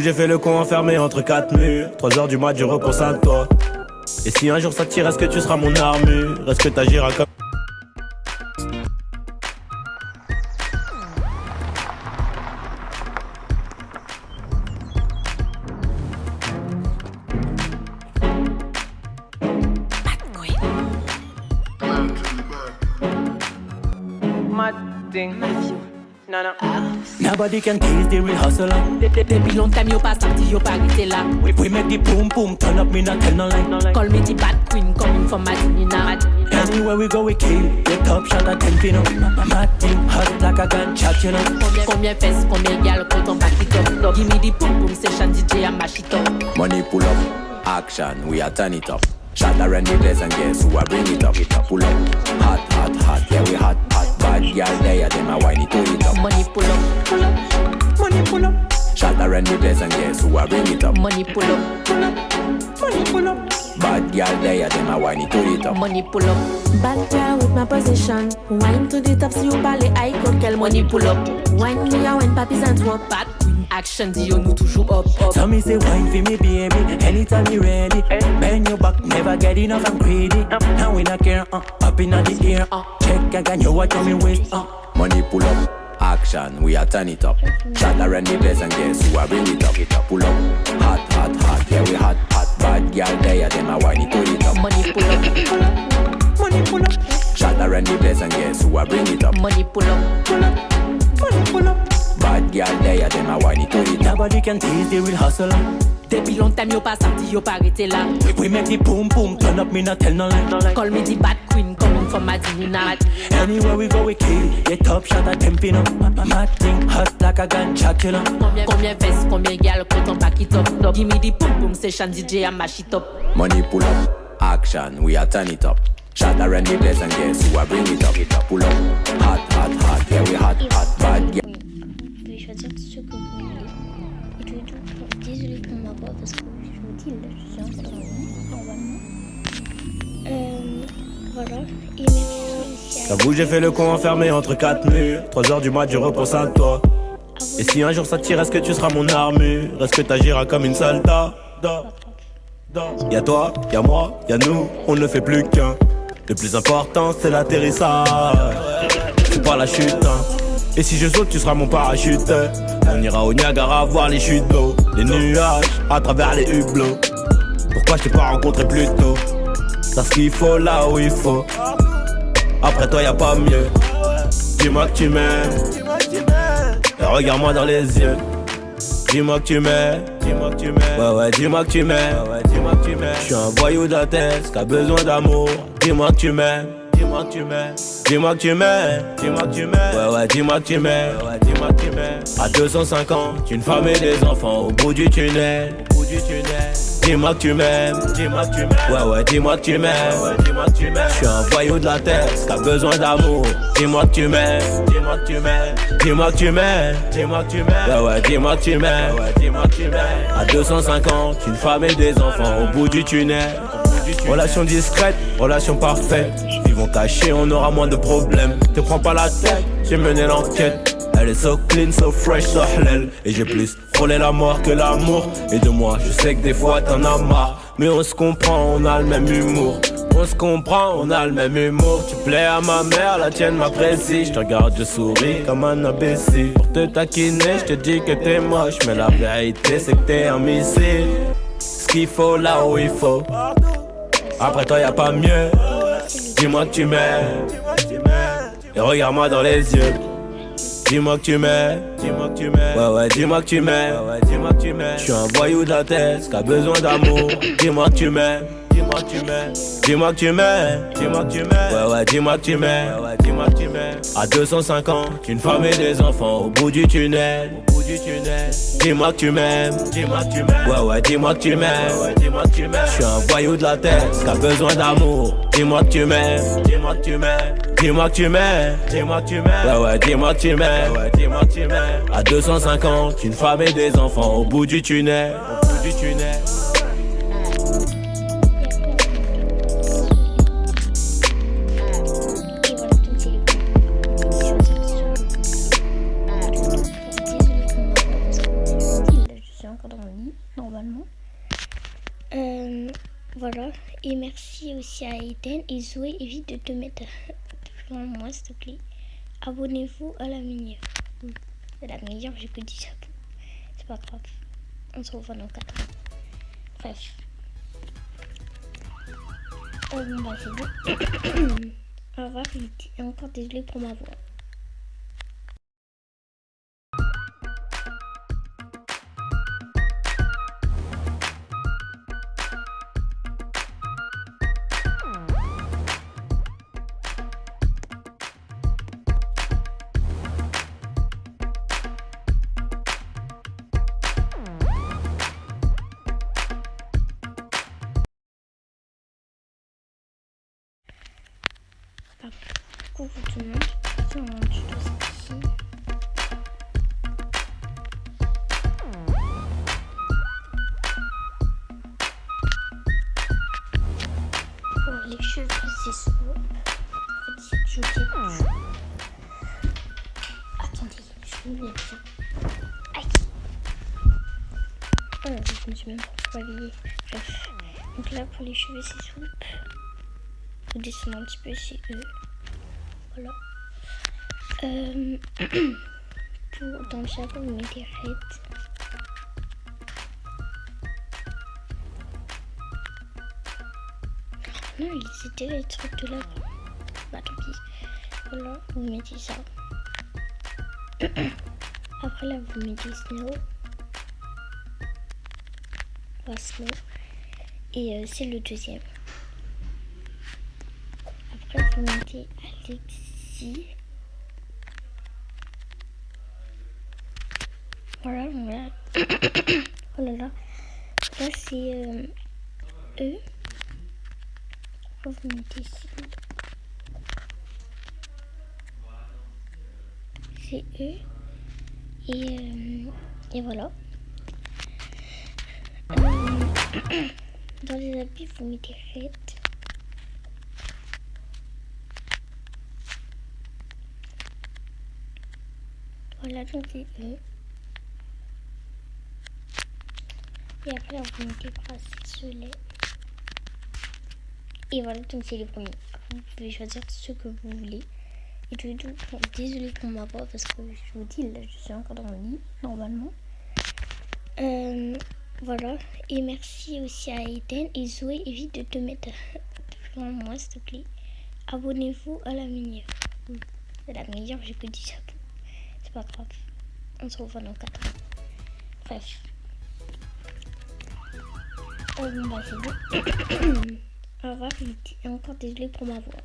J'ai fait le con enfermé entre quatre murs. 3h du mat, je repense à toi. Et si un jour ça tire, est-ce que tu seras mon armure? Est-ce que t'agiras comme... Nobody can kill the real hustler. Depuis long time yo pas sorti, yo pas arrêté là. We make the boom boom, turn up, me not tell no lie. Call me the bad queen, coming from Madinina. Anywhere we go we kill, the top shot at 10 pin up. My team hot like a gunshot, you know. Combien fesses, combien gal, quand on back it up. Give me the boom boom session, DJ and mash it up. Money pull up, action, we are turn it up. Shot around the place and guess who I bring it up. Pull up, hot, hot, hot, yeah we hot, hot. Bad girl there, them a whine it up. Money pull up, pull up, money pull up. Shot around the place and guess who I bring it up. Money pull up, pull up, money pull up. Bad girl there, them a whine it up. Money pull up. Bad girl with my position. Wine to the top, si you parle, I could quel money pull up. Wine me a when papis and swap. Bad queen action, Dio nous toujours up, up. So me say wine for me baby, anytime you ready. Bend your back, never get enough, I'm greedy. Now we not care, up in the ear. Check again, you watch on me waist. Money pull up, action, we are turn it up. Shot around the place and guess who I bring it up. Pull up, hot, hot, hot, yeah we hot, hot. Bad girl there, them a whine it up. Money pull up, pull up, money pull up. Shot around the place and guess who I bring it up. Money pull up, pull up, money pull up. Bad girl there, them a whine it up. Nobody can tease the real hustler. Depuis long time yo pas sorti, yo pas arrêté là. We make the boom boom, turn up, me not tell no lie. Call me the bad queen, coming from Madinina. Anywhere we go we kill, the top shot at 10 pin up. My thing hot like a gunshot, you know. Combien fesses, combien gal, quand on back it up. Give me the boom boom session, DJ and mash it up. Money pull up, action, we are turn it up. Shot around the place and guess who I bring it up. Pull up, hot, hot, hot, yeah we hot, hot. Bad girl. Je vais choisir ce que vous voulez. Et tout et tout. Désolée pour ma voix parce que je vous dis là, je suis en train normalement. Voilà. Et merci. J'avoue j'ai fait le con enfermé entre quatre murs. 3h du mat, je repense à toi. Et si un jour ça tire, est-ce que tu seras mon armure? Est-ce que t'agiras comme une soldat? Y'a toi, y'a moi, y'a nous, on ne fait plus qu'un. Le plus important c'est l'atterrissage, c'est pas la chute hein. Et si je saute tu seras mon parachute. On ira au Niagara voir les chutes d'eau, les nuages à travers les hublots. Pourquoi je t'ai pas rencontré plus tôt? T'as ce qu'il faut là où il faut. Après toi y'a pas mieux. Dis-moi que tu m'aimes et regarde-moi dans les yeux. Dis-moi que tu m'aimes, dis-moi que tu m'aimes. Ouais ouais, dis-moi que tu m'aimes, ouais ouais, dis-moi que tu m'aimes. Je suis un voyou de la tête, qui a besoin d'amour. Dis-moi que tu m'aimes, dis-moi que tu m'aimes. Dis-moi que tu m'aimes, dis-moi que tu m'aimes. Ouais ouais, dis-moi que tu m'aimes, ouais ouais, dis-moi que tu m'aimes. À 250, une femme et des enfants au bout du tunnel, au bout du tunnel. Dis-moi que tu m'aimes, dis-moi que tu m'aimes. Ouais ouais, dis-moi que tu m'aimes, ouais, dis-moi que tu m'aimes. Je suis un voyou de la tête, qui a besoin d'amour. Dis-moi que tu m'aimes, dis-moi que tu m'aimes. Dis-moi que tu m'aimes, dis-moi que tu m'aimes. Ouais ouais, dis-moi que tu m'aimes, ouais dis-moi que tu m'aimes. À 250, une femme et des enfants au bout du tunnel. Relation discrète, relation parfaite. Vivons cachés, on aura moins de problèmes. Te prends pas la tête, j'ai mené l'enquête. Elle est so clean, so fresh, so halal. Et j'ai plus frôlé la mort que l'amour. Et de moi, je sais que des fois t'en as marre. Mais on se comprend, on a le même humour. On se comprend, on a le même humour. Tu plais à ma mère, la tienne m'apprécie. Je te regarde, je souris comme un imbécile. Pour te taquiner, je te dis que t'es moche. Mais la vérité c'est que t'es un missile. Ce qu'il faut là où il faut. Après toi y'a pas mieux. Dis-moi que tu m'aimes et regarde-moi dans les yeux. Dis-moi que tu m'aimes, dis-moi que tu m'aimes. Ouais ouais, dis-moi que tu m'aimes, ouais ouais, dis-moi que tu m'aimes. Je suis un voyou de la tête, qui a besoin d'amour. Dis-moi que tu m'aimes, dis-moi que tu m'aimes. Dis-moi que tu m'aimes, dis-moi que tu m'aimes. Ouais ouais, dis-moi que tu m'aimes, ouais ouais, dis-moi que tu m'aimes. À 250, une femme et des enfants au bout du tunnel, au bout du tunnel. Dis-moi que tu m'aimes, dis-moi que tu m'aimes. Ouais ouais, dis-moi que tu m'aimes, ouais dis-moi que tu m'aimes. Je suis un voyou de la tête, qui a besoin d'amour. Dis-moi que tu m'aimes, dis-moi que tu m'aimes. Dis-moi que tu m'aimes, dis-moi que tu m'aimes. Ouais ouais, dis-moi que tu m'aimes, ouais dis-moi que tu m'aimes. À 250, une femme et des enfants au bout du tunnel, au bout du tunnel. Et voilà, donc c'est le choisir ce que vous voulez. Désolée pour ma voix parce que je vous dis là, je suis encore dans mon lit, normalement. Voilà. Et merci aussi à Eden. Et Zoé, évite de te mettre devant moi, s'il te plaît. Abonnez-vous à la meilleure. C'est la meilleure, j'ai que 10 abonnés. C'est pas grave. On se revoit dans 4 ans. Bref. Bon, bah, c'est bon. Au revoir, et encore désolé pour ma voix. Coucou tout le monde, c'est un tuto ici. Pour les cheveux, c'est ça. En fait, c'est joker. Attendez, je me mets bien. Aïe. Oh, je me suis même pas habillée. Bref. Donc là, pour les cheveux, c'est soupe. Vous descendez un petit peu, c'est eux. Voilà. Dans le chapeau, on met des raids. Non, ils étaient les trucs de là. Bah tant pis. Voilà, vous mettez ça. Après là, vous mettez Snow. Voilà, Snow. Et c'est le deuxième. Après, vous mettez Alexis. Voilà, voilà. Oh là là. Là, c'est eux. Pourquoi vous mettez ici? C'est eux. Et voilà. Dans les habits, vous mettez Red. Voilà, donc c'est eux. Et après, vous mettez bracelet. Et voilà, donc c'est les premiers. Après, vous pouvez choisir ce que vous voulez. Et tout, bon, désolé pour ma voix parce que je vous dis, là, je suis encore dans mon lit, normalement. Voilà. Et merci aussi à Eden. Et Zoé, évite de te mettre devant moi, s'il te plaît. Abonnez-vous à la meilleure. C'est la meilleure, j'ai que 10 abonnés. C'est pas grave. On se revoit dans 4 ans. Bref. Bon, bah, c'est bon. Au revoir, et encore désolé pour ma voix.